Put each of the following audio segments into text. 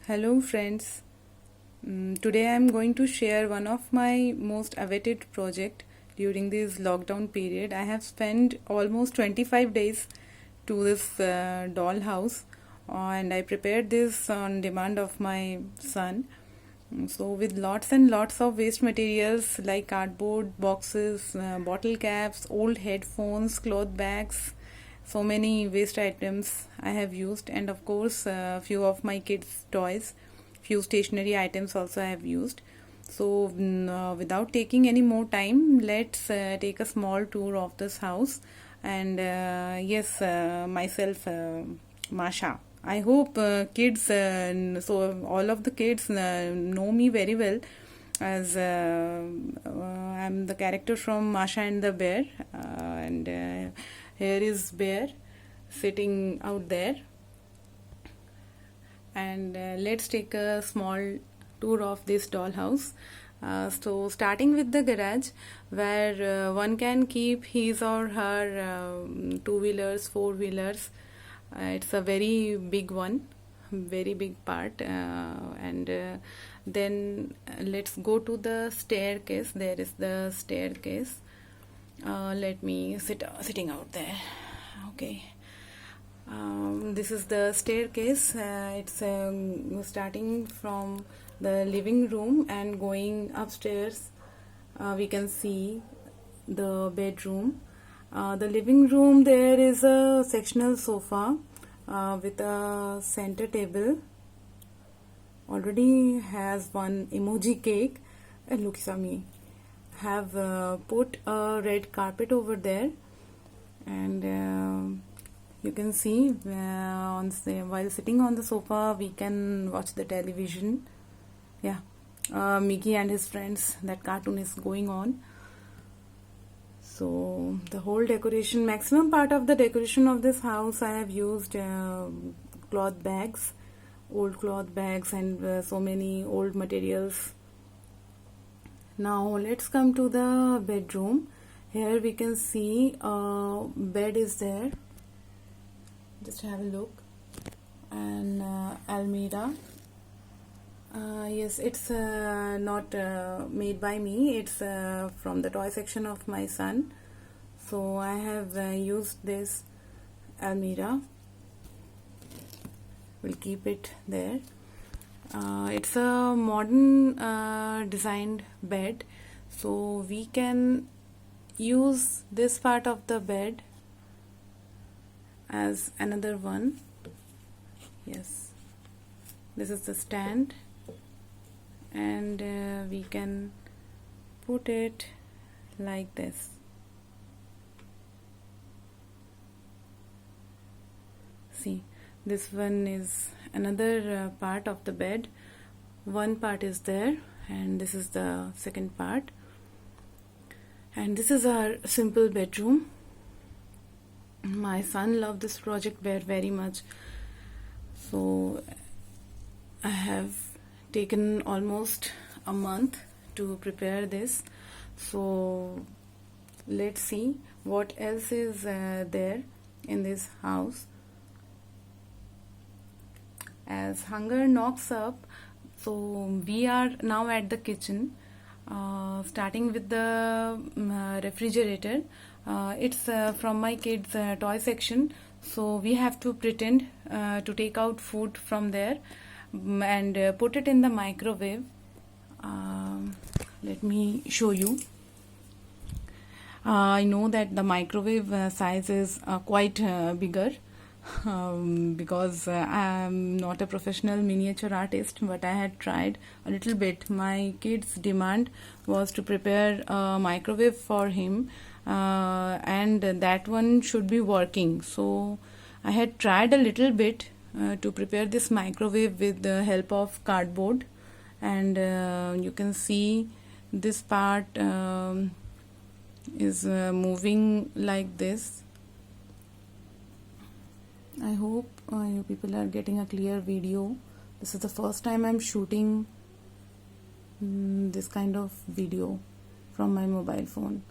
Hello friends. Today I am going to share one of my most awaited project during this lockdown period. I have spent almost 25 days to this doll house and I prepared this on demand of my son. So with lots and lots of waste materials like cardboard boxes, bottle caps, old headphones, cloth bags, so many waste items I have used, and of course a few of my kids toys, few stationery items also I have used. So without taking any more time, let's take a small tour of this house. And yes, myself, Masha. I hope kids, so all of the kids know me very well, as I'm the character from Masha and the Bear, and here is Bear sitting out there. And let's take a small tour of this dollhouse. So starting with the garage, where one can keep his or her two-wheelers, four-wheelers. It's a very big one, very big part. And then let's go to the staircase. There is the staircase. Let me sitting out there. Okay. This is the staircase. It's starting from the living room and going upstairs. We can see the bedroom. The living room, there is a sectional sofa with a center table. Already has one emoji cake. Look at me. Have put a red carpet over there, and you can see while sitting on the sofa we can watch the television. Yeah, Mickey and his friends, that cartoon is going on. So the whole decoration, maximum part of the decoration of this house, I have used cloth bags, old cloth bags, and so many old materials. Now let's come to the bedroom. Here we can see a bed is there. Just have a look. And almirah. Yes, it's not made by me. It's from the toy section of my son. So I have used this almirah. We'll keep it there. It's a modern designed bed. So we can use this part of the bed as another one. Yes, this is the stand, and we can put it like this. See, this one is another part of the bed. One part is there, and this is the second part. And this is our simple bedroom. My son loved this project very much. So I have taken almost a month to prepare this. So let's see what else is there in this house. As hunger knocks up, so we are now at the kitchen. Starting with the refrigerator. It's from my kids toy section, so we have to pretend to take out food from there and put it in the microwave. Let me show you. I know that the microwave size is quite bigger, because I am not a professional miniature artist, but I had tried a little bit. My kid's demand was to prepare a microwave for him, and that one should be working. So I had tried a little bit to prepare this microwave with the help of cardboard, and you can see this part is moving like this. I hope you people are getting a clear video. This is the first time I'm shooting this kind of video from my mobile phone.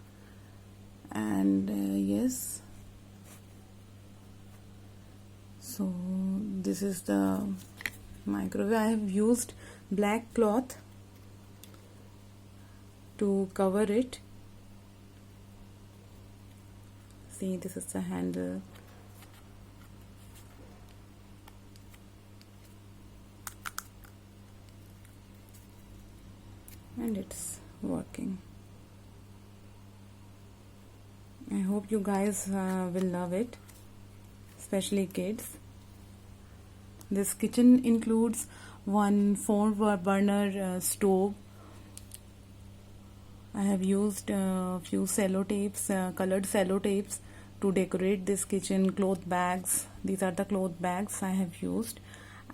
And yes, so this is the microwave. I have used black cloth to cover it. See, this is the handle. And it's working. I hope you guys will love it, especially kids. This kitchen includes one 4-burner stove. I have used a few sellotapes, colored sellotapes to decorate this kitchen. Cloth bags, these are the cloth bags I have used.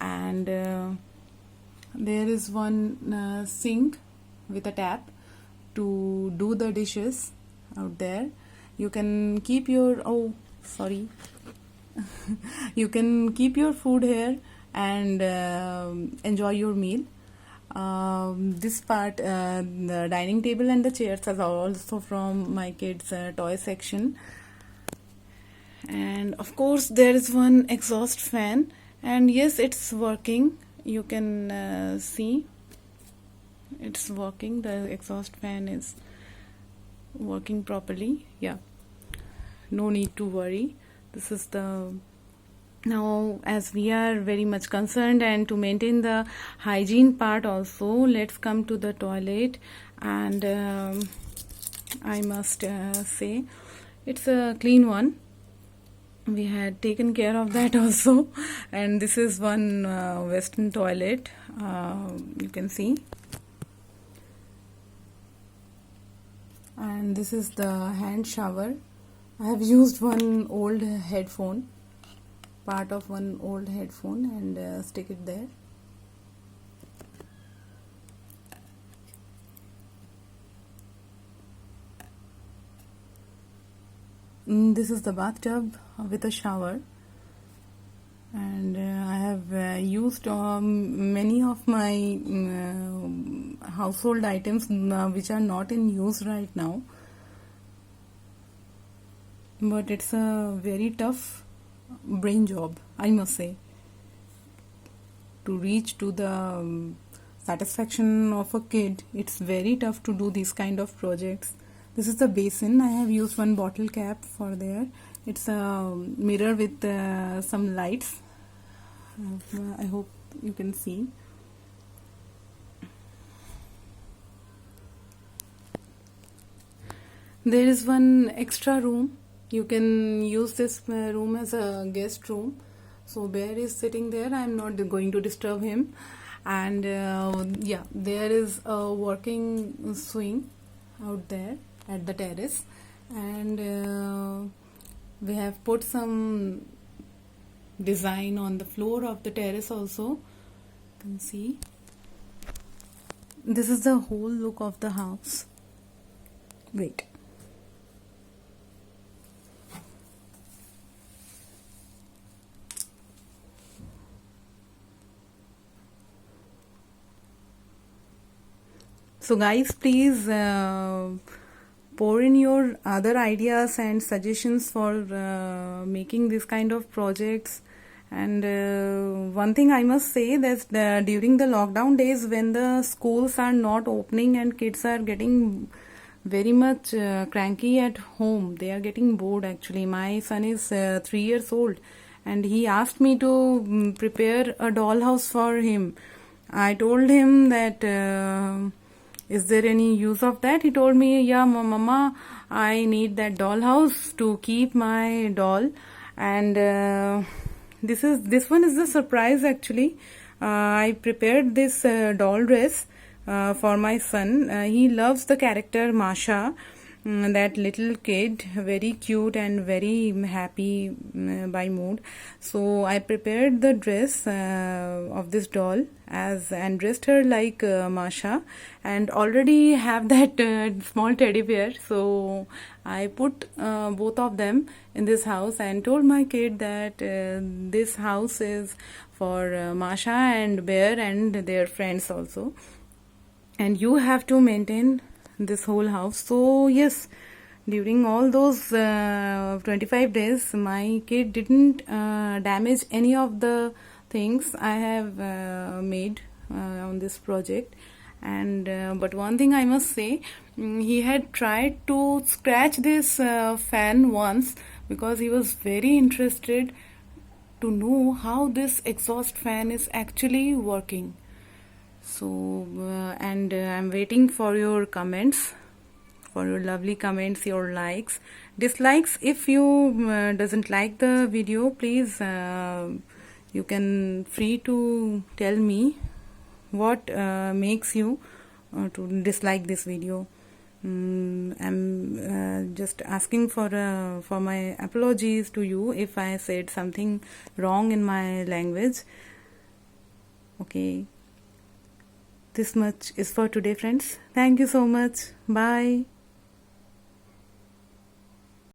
And there is one sink with a tap to do the dishes out there. You can keep your, you can keep your food here and enjoy your meal. This part, the dining table and the chairs are also from my kids' toy section. And of course there is one exhaust fan, and yes, it's working. You can see it's working. The exhaust fan is working properly. Yeah, no need to worry. This is the, now as we are very much concerned and to maintain the hygiene part also, let's come to the toilet. And I must say it's a clean one. We had taken care of that also. And this is one western toilet, you can see. And this is the hand shower. I have used one old headphone, part of one old headphone, and stick it there. This is the bathtub with a shower. And I have used many of my household items which are not in use right now, but it's a very tough brain job, I must say, to reach to the satisfaction of a kid. It's very tough to do these kind of projects. This is the basin. I have used one bottle cap for there. It's a mirror with some lights. I hope you can see. There is one extra room. You can use this room as a guest room. So Bear is sitting there. I am not going to disturb him. And yeah, there is a working swing out there at the terrace. And we have put some design on the floor of the terrace also. You can see. This is the whole look of the house. Wait. So guys, please pour in your other ideas and suggestions for making this kind of projects. And one thing I must say, that during the lockdown days, when the schools are not opening and kids are getting very much cranky at home, they are getting bored actually. My son is 3 years old and he asked me to prepare a dollhouse for him. I told him that is there any use of that? He told me, yeah, mama, I need that dollhouse to keep my doll. And this one is the surprise actually. I prepared this doll dress for my son. He loves the character Masha, that little kid, very cute and very happy by mood. So I prepared the dress of this doll and dressed her like Masha, and already have that small teddy bear. So I put both of them in this house and told my kid that this house is for Masha and Bear and their friends also, and you have to maintain this whole house. So yes, during all those 25 days my kid didn't damage any of the things I have made on this project. And but one thing I must say, he had tried to scratch this fan once because he was very interested to know how this exhaust fan is actually working. So and I'm waiting for your comments, for your lovely comments, your likes, dislikes. If you doesn't like the video, please you can free to tell me what makes you to dislike this video. I'm just asking for my apologies to you if I said something wrong in my language. Okay, this much is for today, friends. Thank you so much. Bye.